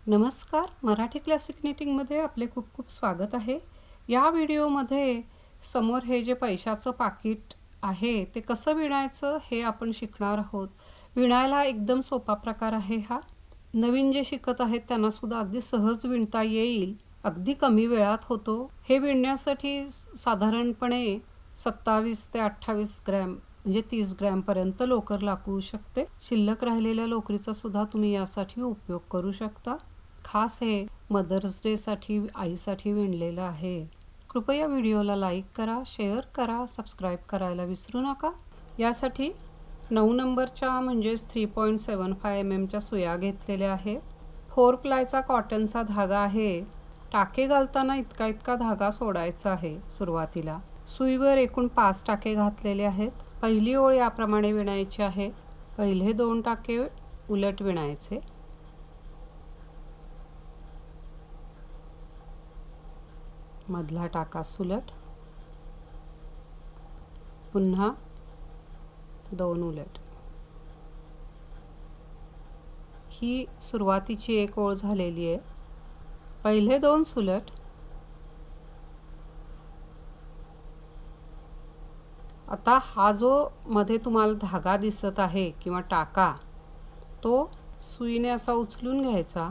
नमस्कार, मराठी क्लासिक निटिंगमध्ये आपले खूप खूप स्वागत आहे। या व्हिडिओमध्ये समोर हे जे पैशाचं पाकीट आहे ते कसं विणायचं हे आपण शिकणार आहोत। विणायला एकदम सोपा प्रकार आहे हा। नवीन जे शिकत आहेत त्यांना सुद्धा अगदी सहज विणता येईल, अगदी कमी वेळात होतो। हे विणण्यासाठी साधारणपणे 27 ते 28 ग्रॅम म्हणजे 30 ग्रॅम पर्यंत लोकर लागू शकते। शिल्लक राहिलेल्या लोकरीचा सुद्धा तुम्ही यासाठी उपयोग करू शकता। खास हे मदर्स डे साठी आईसाठी विणलेलं आहे। कृपया व्हिडिओला लाईक करा, शेअर करा, सबस्क्राइब करायला विसरू नका। यासाठी 9 नंबरच्या म्हणजेच 3.75 mm च्या सुया घेतलेल्या आहेत। 4 प्लायचा कॉटनचा धागा आहे। टाके घालताना इतका धागा सोडायचा आहे सुरुवातीला। सुईवर एकूण 5 टाके घातलेले आहेत। पहिली ओळ याप्रमाणे विणायची आहे। पहिले 2 टाके उलट विणायचे। मधला टाका सुलट, पुन्हा 2 उलट। ही सुरुवातीची एक ओळ झालेली आहे। पहिले 2 सुलट, आता हा जो मध्ये तुम्हाला धागा दिसत आहे किंवा टाका तो सुईने असा उचलून घ्यायचा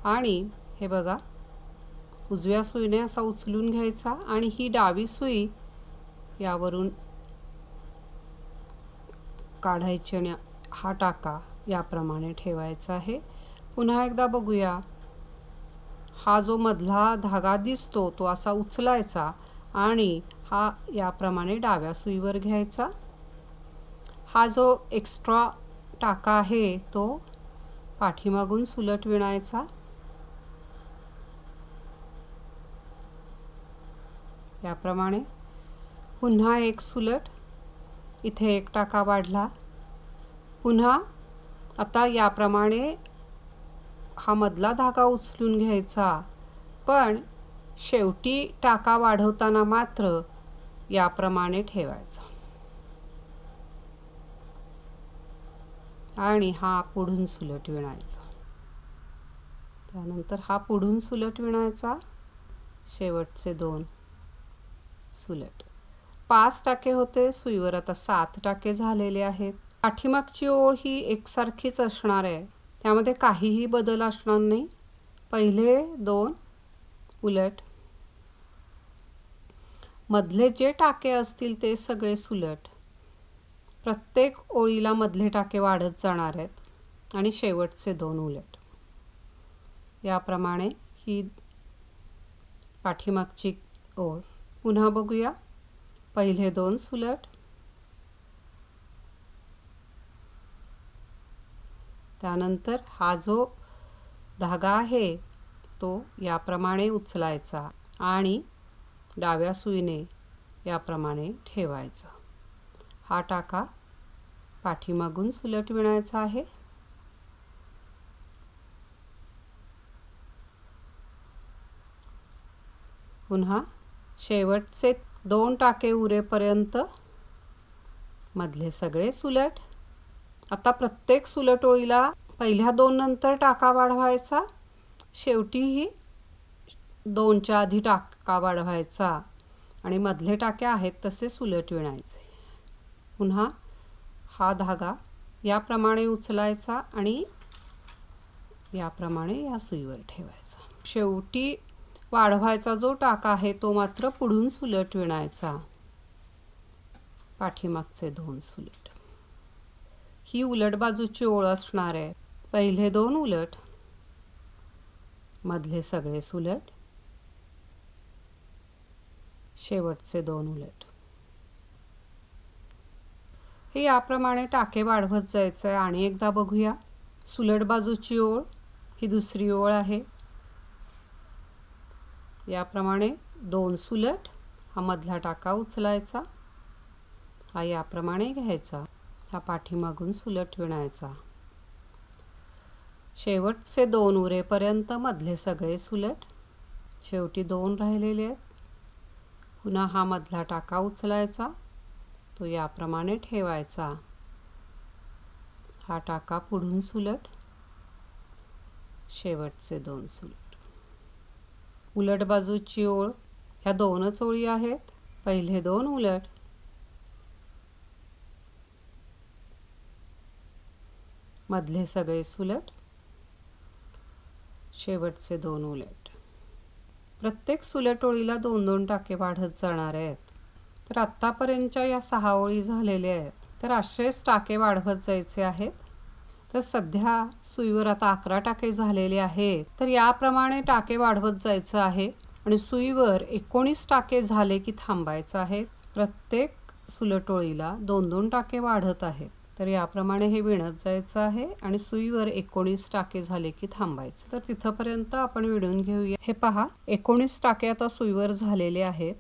आणि हे बघा उजव्या सुईने असा उचलून घ्यायचा आणि ही डावी सुई यावरून काढायची आणि हा टाका याप्रमाणे ठेवायचा आहे। पुन्हा एकदा बघूया। हा जो मधला धागा दिसतो तो असा उचलायचा आणि हा याप्रमाणे डाव्या सुईवर घ्यायचा। हा जो एक्स्ट्रा टाका आहे तो पाठीमागून सुलट विणायचा। याप्रमाणे पुन्हा एक सुलट, इथे एक टाका वाढला। पुन्हा आता याप्रमाणे हा मधला धागा उचलून घ्यायचा, पण शेवटी टाका वाढवताना मात्र याप्रमाणे ठेवायचा आणि हा पुढून सुलट विणायचा। त्यानंतर हा पुढून सुलट विणायचा, शेवटचे 2 सुलट। 5 टाके होते, सुईवर आता 7 टाके झालेले आहेत। पाठीमागची ओळ ही एकसारखीच असणार आहे, त्यामध्ये काहीही बदल असणार नाही। पहिले 2 उलट, मधले जे टाके असतील ते सगळे सुलट। प्रत्येक ओळीला मधले टाके वाढत जाणार आहेत आणि शेवटचे 2 उलट। याप्रमाणे ही पाठीमागची ओळ। पुन्हा बघूया। पहिले 2 सुलट, त्यानंतर हा जो धागा आहे तो याप्रमाणे उचलायचा आणि डाव्या सुईने याप्रमाणे ठेवायचा। हा टाका पाठीमागून सुलट विणायचा आहे। पुन्हा शेवटचे 2 टाके उरेपर्यंत मधले सगळे सुलट। आता प्रत्येक सुलट ओळीला पहिल्या 2 नंतर टाका वाढवायचा, शेवटीही 2च्या आधी टाका वाढवायचा आणि मधले टाके आहेत तसे सुलट विणायचे। पुन्हा हा धागा याप्रमाणे उचलायचा आणि याप्रमाणे या सुईवर ठेवायचा। शेवटी वाढवायचा जो टाका आहे तो मात्र पुढून सुलट विणायचा, पाठीमागचे 2 सुलट। ही उलट बाजूची ओळ असणार आहे। पहिले 2 उलट, मधले सगळे सुलट, शेवटचे 2 उलट। हे याप्रमाणे टाके वाढवत जायचं आहे। आणि एकदा बघूया। सुलट बाजूची ओळ ही दुसरी ओळ आहे। याप्रमाणे 2 सुलट, हा मधला टाका उचलायचा, हा याप्रमाणे घ्यायचा, हा पाठीमागून सुलट विणायचा। शेवटचे 2 उरेपर्यंत मधले सगळे सुलट, शेवटी 2 राहिलेले आहेत। पुन्हा हा मधला टाका उचलायचा, तो याप्रमाणे ठेवायचा, हा टाका पुढून सुलट, शेवटचे 2 सुलट. उलट बाजूची ओळ ह्या 2च ओळी आहेत. पहिले 2 उलट, मधले सगळे सुलट, शेवटचे 2 उलट. प्रत्येक सुलट ओळीला 2-2 टाके वाढत जाणार आहेत. तर आत्तापर्यंतच्या या 6 ओळी झालेल्या आहेत. तर असेच टाके वाढवत जायचे आहेत. तर सध्या सुईवर आता 11 टाके झालेले आहेत. तर याप्रमाणे टाके वाढवत जायचं आहे आणि सुईवर 19 टाके झाले की थांबायचं आहे. प्रत्येक सुलट ओळीला 2-2 टाके वाढत आहेत. तर याप्रमाणे हे विणत जायचं आहे आणि सुईवर 19 टाके झाले की थांबायचं. तर तिथपर्यंत आपण विणून घेऊया. हे पहा, 19 टाके आता सुईवर झालेले आहेत.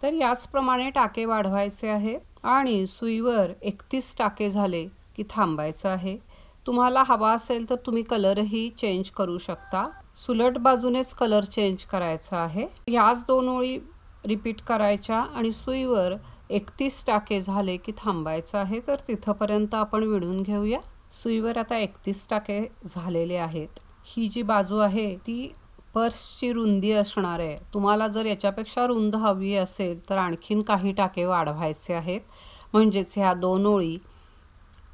तर याचप्रमाणे टाके वाढवायचे आहेत आणि सुईवर 31 टाके झाले की थांबायचं आहे. तुम्हाला हवा असेल तर तुम्ही कलरही चेंज करू शकता. सुलट बाजूनेच कलर चेंज करायचा आहे. ह्याच 2 ओळी रिपीट करायच्या आणि सुईवर 31 टाके झाले की थांबायचं आहे. तर तिथपर्यंत आपण विणून घेऊया. सुईवर आता 31 टाके झालेले आहेत. ही जी बाजू आहे ती पर्सची रुंदी असणार आहे. तुम्हाला जर याच्यापेक्षा रुंद हवी असेल तर आणखीन काही टाके वाढवायचे आहेत. म्हणजेच ह्या 2 ओळी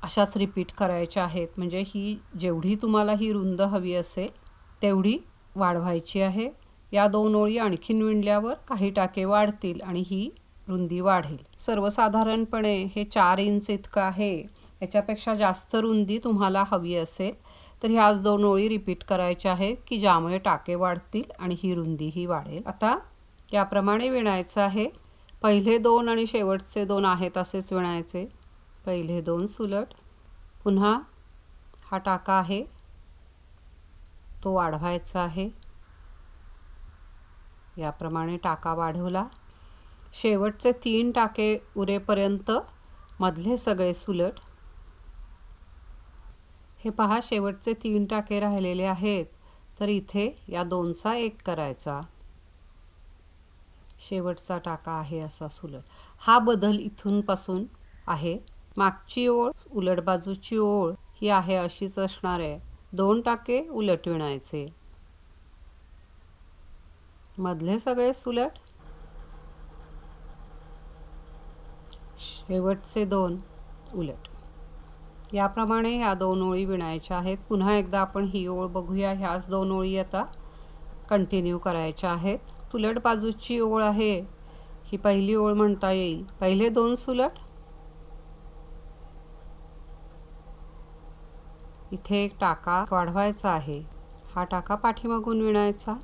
अशाच रिपीट करायच्या आहेत. म्हणजे ही जेवढी तुम्हाला ही रुंद हवी असेल तेवढी वाढवायची आहे. या 2 ओळी आणखीन विणल्यावर काही टाके वाढतील आणि ही रुंदी वाढेल. सर्वसाधारणपणे हे 4 इंच इतकं आहे. याच्यापेक्षा जास्त रुंदी तुम्हाला हवी असेल तर ह्याच 2 ओळी रिपीट करायच्या आहेत की ज्यामुळे टाके वाढतील आणि ही रुंदीही वाढेल. आता याप्रमाणे विणायचं आहे. पहिले 2 आणि शेवटचे 2 आहेत असेच विणायचे. पहिले 2 सुलट, पुन्हा हा टाका आहे तो वाढवायचा आहे. याप्रमाणे टाका वाढवला. शेवटचे 3 टाके उरेपर्यंत मधले सगळे सुलट. हे पहा, शेवटचे 3 टाके राहिलेले आहेत. तर इथे या 2चा 1 करायचा. शेवटचा टाका आहे असा सुलट. हा बदल इथून पासून आहे. मागची ओळ, उलट बाजूची ओळ ही आहे अशीच असणार आहे. 2 टाके उलट विणायचे, मधले सगळे सुलट, शेवटचे 2 उलट. याप्रमाणे ह्या 2 ओळी विणायच्या आहेत. पुन्हा एकदा आपण ही ओळ बघूया. ह्याच 2 ओळी आता कंटिन्यू करायच्या आहेत. उलट बाजूची ओळ आहे ही पहिली ओळ म्हणता येईल. पहिले 2 सुलट, इथे एक टाका वाढवायचा आहे. हा टाका पाठीमागून विणायचा.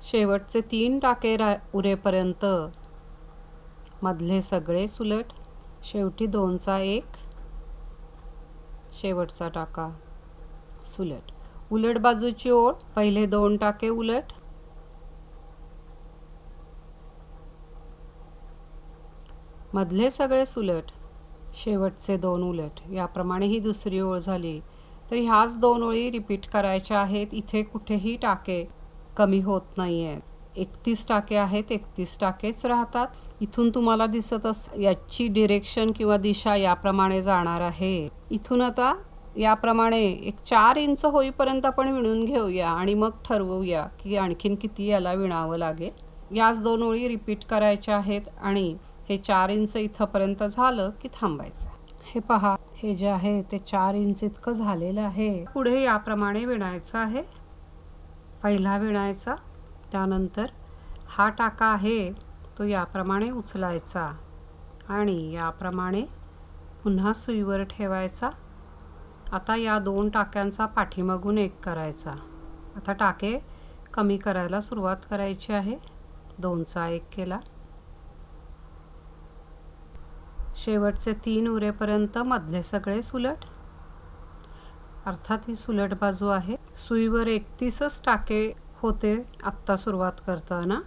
शेवटचे 3 टाके उरेपर्यंत मधले सगळे सुलट, शेवटी 2चा 1, शेवटचा टाका सुलट. उलट बाजूची ओळ, पहिले 2 टाके उलट, मधले सगळे सुलट, शेवटचे 2 उलट. याप्रमाणे ही दुसरी ओळ झाली. तर ह्याच 2 ओळी रिपीट करायच्या आहेत. इथे कुठेही टाके कमी होत नाही आहेत. 31 टाके आहेत, 31 टाकेच राहतात. इथून तुम्हाला दिसत याची डिरेक्शन किंवा दिशा याप्रमाणे जाणार आहे. इथून आता याप्रमाणे एक 4 इंच होईपर्यंत आपण विणून घेऊया आणि मग ठरवूया की आणखीन किती याला विणावं लागेल. याच 2 ओळी रिपीट करायच्या आहेत आणि हे 4 इंच इथंपर्यंत झालं की थांबायचं. हे पहा, हे जे आहे ते 4 इंच इतकं झालेलं आहे. पुढे याप्रमाणे विणायचं आहे. पहिला विणायचा, त्यानंतर हा टाका आहे तो याप्रमाणे उचलायचा आणि याप्रमाणे पुन्हा सुईवर ठेवायचा. आता या 2 टाक्यांचा पाठीमागून 1 करायचा. आता टाके कमी करायला सुरुवात करायची आहे. 2चा 1 केला. शेवटचे 3 उरेपर्यंत मधले सगळे सुलट. अर्थात ही सुलट बाजू आहे. सुईवर 31च टाके होते आत्ता सुरुवात करताना.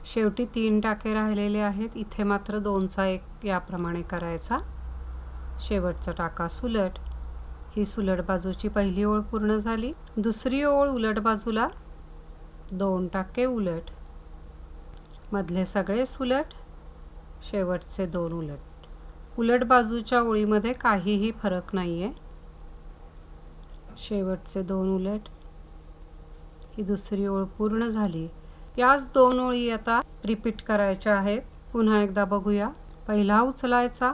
शेवटी 3 टाके राहिलेले आहेत. इथे मात्र 2चा 1 याप्रमाणे करायचा. शेवटचा टाका सुलट. ही सुलट बाजूची पहिली ओळ पूर्ण झाली. दुसरी ओळ उलट बाजूला 2 टाके उलट, मधले सगळे सुलट, शेवटचे 2 उलट. उलट बाजूच्या ओळीमध्ये काहीही फरक नाहीये. शेवटचे 2 उलट। ही दुसरी ओळ पूर्ण झाली। याच 2 ओळी आता रिपीट करायच्या आहेत। पुन्हा एकदा बघूया। पहिला उचलायचा,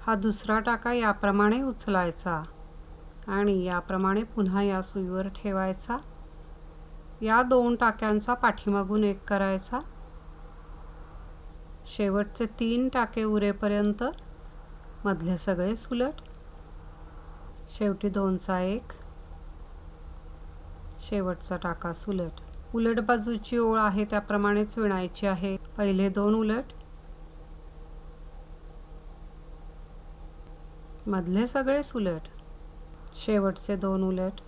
हा दुसरा टाका याप्रमाणे उचलायचा आणि याप्रमाणे पुन्हा या सुईवर ठेवायचा। या 2 टाक्यांचा पाठीमागून एक करायचा। शेवटचे 3 टाके उरेपर्यंत मधले सगळे सुलट। शेवटी 2चा 1, शेवटचा टाका सुलट। उलट बाजूची ओळ आहे त्याप्रमाणेच विणायची आहे। पहिले 2 उलट, मधले सगळे सुलट, शेवटचे 2 उलट।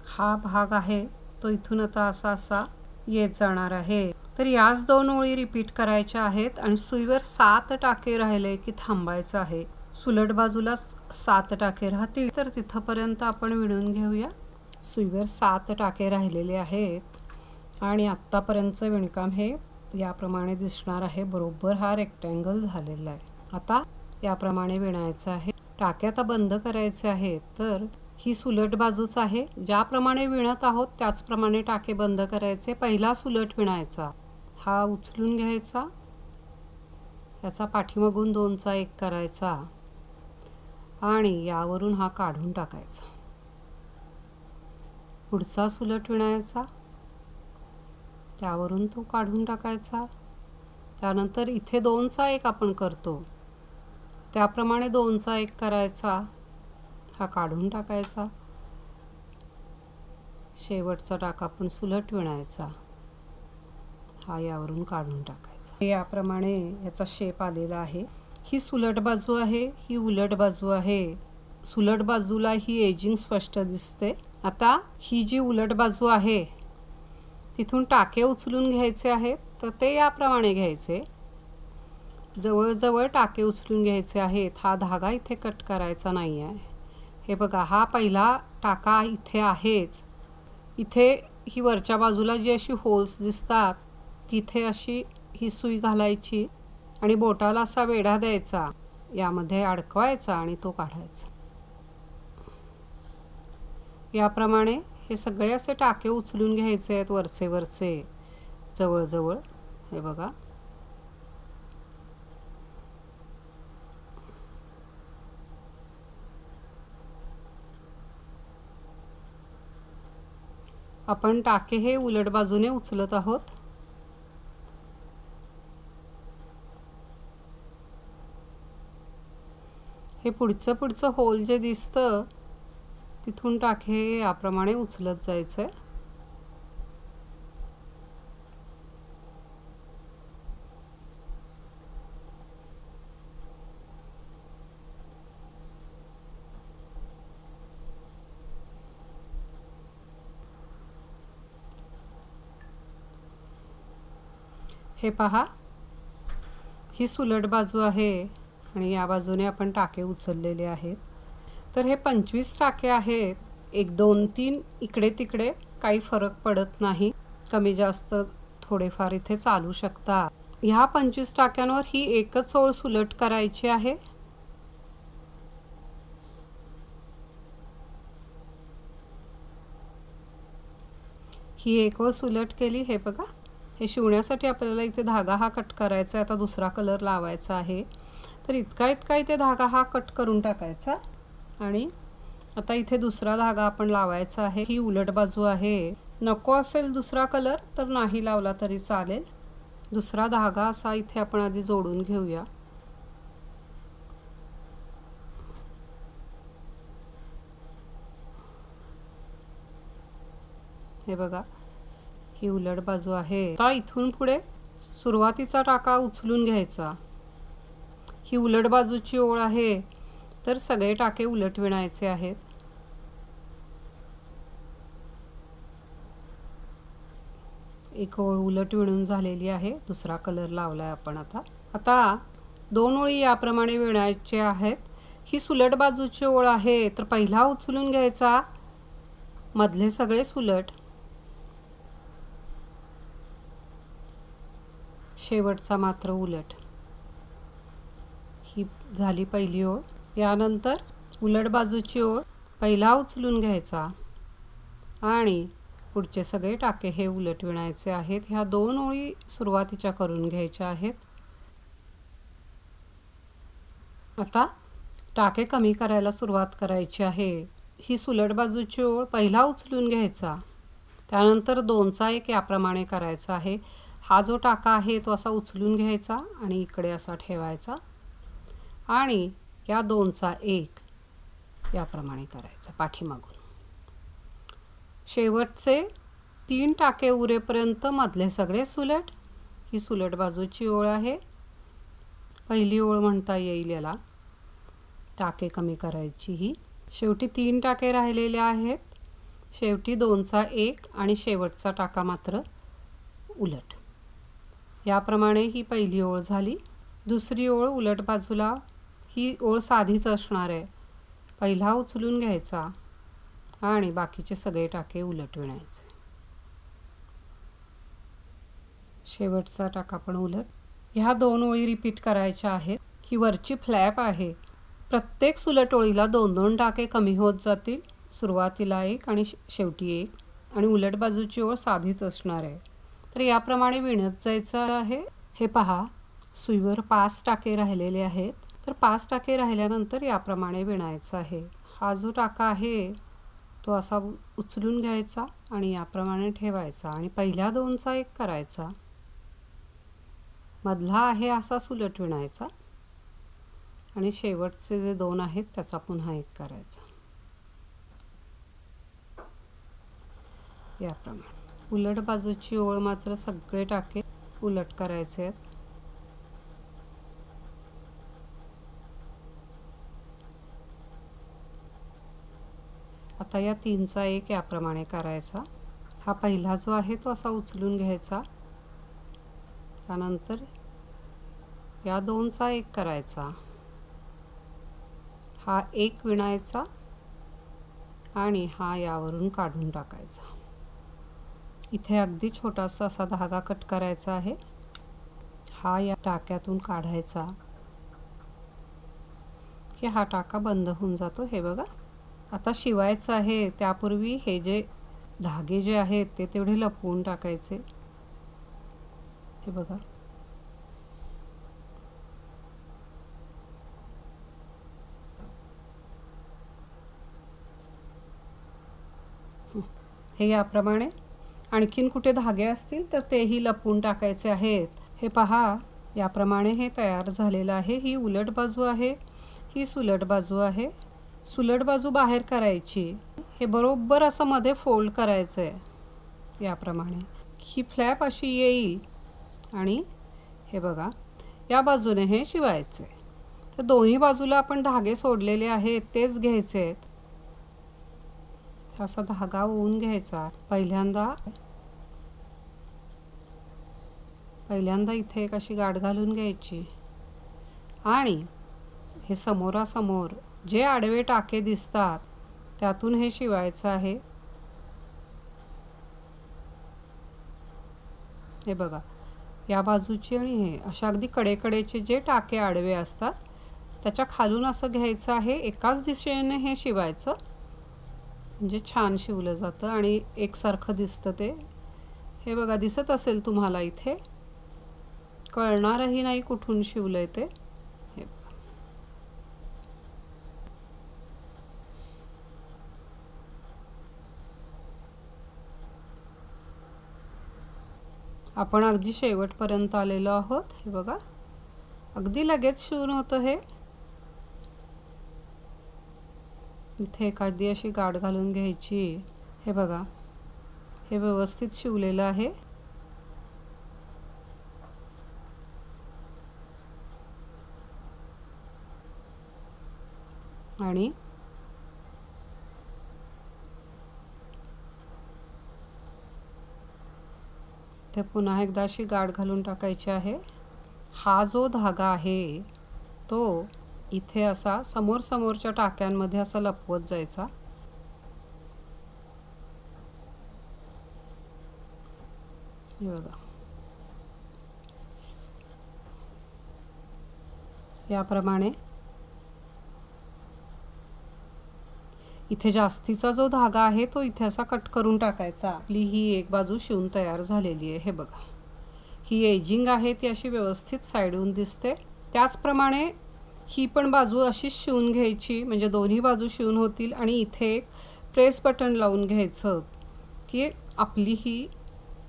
हा भाग आहे तो इथून आता असा येत जाणार आहे। तर याच 2 ओळी रिपीट करायच्या आहेत आणि सुईवर 7 टाके राहिले की थांबायचं आहे। सुलट बाजूला 7 टाके राहतील तर तिथपर्यंत आपण विणून घेऊया। सुईवर 7 टाके राहिलेले आहेत आणि आत्तापर्यंतचं विणकाम हे याप्रमाणे दिसणार आहे। बरोबर हा रेक्टँगल झालेला आहे। आता याप्रमाणे विणायचं आहे। टाके आता बंद करायचे आहेत। तर ही सुलट बाजूच आहे। ज्याप्रमाणे विणत आहोत त्याचप्रमाणे टाके बंद करायचे। पहिला सुलट विणायचा, हा उचलून घ्यायचा, याचा पाठीमागून 2चा 1 करायचा आणि यावरून हा काढून टाकायचा। पुढचा सुलट विणायचा, त्यावरून तो काढून टाकायचा। त्यानंतर इथे 2चा 1 आपण करतो त्याप्रमाणे 2चा 1 करायचा, हा काढून टाकायचा। शेवटचा टाका आपण सुलट विणायचा, हा यावरून काढून टाकायचा। याप्रमाणे याचा शेप आलेला आहे। ही सुलट बाजू आहे, ही उलट बाजू आहे। सुलट बाजूला ही एजिंग स्पष्ट दिसते। आता ही जी उलट बाजू आहे तिथून टाके उचलून घ्यायचे आहेत तर ते याप्रमाणे घ्यायचे। जवळ टाके उचलून घ्यायचे आहेत। हा धागा इथे कट करायचा नाही आहे। हे बघा, हा पहिला टाका इथे आहेच। इथे ही वरच्या बाजूला जी अशी होल्स दिसतात तिथे अशी ही सुई घालायची आणि बोटाला असा वेढा द्यायचा, यामध्ये अडकवायचा आणि तो काढायचा। याप्रमाणे हे सगळे असे टाके उचलून घ्यायचे आहेत वरचे जवळ। हे बघा, आपण टाके हे उलट बाजूने उचलत आहोत। हे पुढचं होल जे दिसतं तिथून टाके याप्रमाणे उचलत जायचं। हे पहा, ही सुलट बाजू आहे आणि या बाजूने आपण टाके उचललेले आहेत। तर हे 25 टाके आहेत। 1 2 3 इकडे तिकडे काही फरक पडत नाही, कमी जास्त थोडेफार इथे चालू शकतात। ह्या 25 टाक्यांवर ही एकच ओळ सुलट करायची आहे। ही एक ओळ सुलट केली। हे बघा, हे शिवण्यासाठी आपल्याला इथे धागा हा कट करायचा आहे। आता दुसरा कलर लावायचा आहे तर इतका इथे धागा हा कट करून टाकायचा आणि आता इथे दुसरा धागा आपण लावायचा आहे। ही उलट बाजू आहे। नको असेल दुसरा कलर तर नाही लावला तरी चालेल। दुसरा धागा असा इथे आपण आधी जोडून घेऊया। हे बघा, ही उलट बाजू आहे। आता इथून पुढे सुरुवातीचा टाका उचलून घ्यायचा। ही उलट बाजूची ओळ आहे तर सगळे टाके उलट विणायचे आहेत। एक ओळ उलट विणून झालेली आहे। दुसरा कलर लावलाय आपण आता 2 ओळी याप्रमाणे विणायचे आहेत। ही सुलट बाजूची ओळ आहे तर पहिला उचलून घ्यायचा, मधले सगळे सुलट, शेवटचा मात्र उलट। ही झाली पहिली ओळ। यानंतर उलट बाजूची ओळ पहिला उचलून घ्यायचा आणि पुढचे सगळे टाके हे उलट विणायचे आहेत। ह्या 2 ओळी सुरुवातीच्या करून घ्यायच्या आहेत। आता टाके कमी करायला सुरुवात करायची आहे। ही सुलट बाजूची ओळ पहिला उचलून घ्यायचा, त्यानंतर 2चा 1 याप्रमाणे करायचा आहे। हा जो टाका आहे तो असा उचलून घ्यायचा आणि इकडे असा ठेवायचा आणि या 2चा 1 याप्रमाणे करायचा पाठीमागून। शेवटचे 3 टाके उरेपर्यंत मधले सगळे सुलट। ही सुलट बाजूची ओळ आहे, पहिली ओळ म्हणता येईल याला। टाके कमी करायची ही शेवटी 3 टाके राहिलेले आहेत, शेवटी 2चा 1 आणि शेवटचा टाका मात्र उलट। याप्रमाणे ही पहिली ओळ झाली। दुसरी ओळ उलट बाजूला, ही ओळ साधीच असणार आहे। पहिला उचलून घ्यायचा आणि बाकीचे सगळे टाके उलट विणायचे। शेवटचा टाका पण उलट। ह्या 2 ओळी रिपीट करायच्या आहेत। ही वरची फ्लॅप आहे, प्रत्येक सुलट ओळीला 2-2 टाके कमी होत जातील। सुरुवातीला 1 आणि शेवटी 1 आणि उलट बाजूची ओळ साधीच असणार आहे। तर याप्रमाणे विणत जायचं आहे। हे पहा, सुईवर 5 टाके राहिलेले आहेत, तर 5 टाके राहिल्यानंतर याप्रमाणे विणायचं आहे। हा जो टाका आहे तो असा उचलून घ्यायचा आणि याप्रमाणे ठेवायचा आणि पहिल्या 2चा 1 करायचा, मधला आहे असा सुलट विणायचा आणि शेवटचे जे 2 आहेत त्याचा पुन्हा 1 करायचा। याप्रमाणे उलट बाजूची ओळ मात्र सगळे टाके उलट करायचे आहेत। आता या 3चा 1 याप्रमाणे करायचा। हा पहिला जो आहे तो असा उचलून घ्यायचा, त्यानंतर या 2चा 1 करायचा, हा 1 विणायचा आणि हा यावरून काढून टाकायचा। इथे अगदी छोटासा असा धागा कट करायचा आहे, हा या टाक्यातून काढायचा की हा टाका बंद होऊन जातो। हे बघा, आता शिवायचं आहे त्यापूर्वी हे जे धागे जे आहेत ते तेवढे लपवून टाकायचे। हे बघा, हे याप्रमाणे आणखीन कुठे धागे असतील तर तेही लपवून टाकायचे आहेत। हे पहा, याप्रमाणे हे तयार झालेलं आहे। ही उलट बाजू आहे, ही सुलट बाजू आहे। सुलट बाजू बाहेर करायची, हे बरोबर असं मध्ये फोल्ड करायचं आहे याप्रमाणे। ही फ्लॅप अशी येईल आणि हे बघा, या बाजूने हे शिवायचे। तर दोन्ही बाजूला आपण धागे सोडलेले आहेत तेच घ्यायचे आहेत। असा धागा ओवून घ्यायचा। पहिल्यांदा इथे एक अशी गाठ घालून घ्यायची आणि हे समोरासमोर जे आडवे टाके दिसतात त्यातून हे शिवायचं आहे। हे बघा, या बाजूची आणि हे अशा अगदी कडेकडेचे जे टाके आडवे असतात त्याच्या खालून असं घ्यायचं आहे, एकाच दिशेने हे शिवायचं, म्हणजे छान शिवलं जातं आणि एकसारखं दिसतं ते। हे बघा, दिसत असेल तुम्हाला, इथे कळणारही नाही कुठून शिवलंय ते। हे आपण अगदी शेवटपर्यंत आलेलो आहोत। हे बघा, अगदी लगेच शिवून होतं हे। इथे एखादी अशी गाठ घालून घ्यायची। हे बघा, हे व्यवस्थित शिवलेलं आहे। आणि ते पुन्हा एकदा अशी गाठ घालून टाकायची आहे। हा जो धागा आहे तो इथे असा समोर समोरच्या टाक्यांमध्ये असा लपवत जायचा। हे बघा, याप्रमाणे इथे जास्तीचा जो धागा आहे तो इथे असा कट करून टाकायचा। आपली ही एक बाजू शिवून तयार झालेली आहे। हे बघा, ही एजिंग आहे ती अशी व्यवस्थित साईडून दिसते। त्याचप्रमाणे ही पण बाजू अशीच शिवून घ्यायची, म्हणजे दोन्ही बाजू शिवून होतील। आणि इथे एक प्रेस बटन लावून घ्यायचं की आपली ही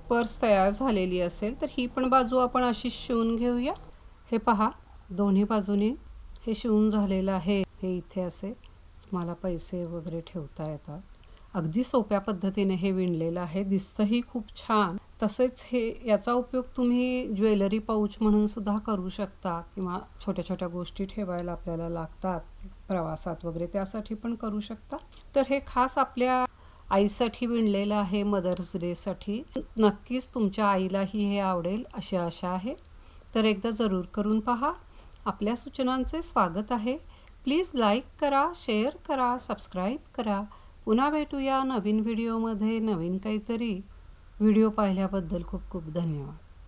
पर्स तयार झालेली असेल। तर ही पण बाजू आपण अशीच शिवून घेऊया। हे पहा, दोन्ही बाजूनी हे शिवून झालेलं आहे। हे इथे असे तुम्हाला पैसे वगैरे ठेवता येतात। अगदी सोप्या पद्धतीने हे विणलेलं आहे, दिसतंही खूप छान। तसेच हे याचा उपयोग तुम्ही ज्वेलरी पाऊच म्हणून सुद्धा करू शकता, किंवा छोट्या छोट्या गोष्टी ठेवायला आपल्याला लागतात प्रवासात वगैरे, त्यासाठी पण करू शकता। तर हे खास आपल्या आईसाठी विणलेलं आहे, मदर्स डेसाठी। नक्कीच तुमच्या आईलाही हे आवडेल अशी आशा आहे। तर एकदा जरूर करून पहा। आपल्या सूचनांचे स्वागत आहे। प्लीज लाईक करा, शेअर करा, सबस्क्राईब करा। पुन्हा भेटूया नवीन व्हिडिओमध्ये नवीन काहीतरी। व्हिडिओ पाहिल्याबद्दल खूप खूप धन्यवाद।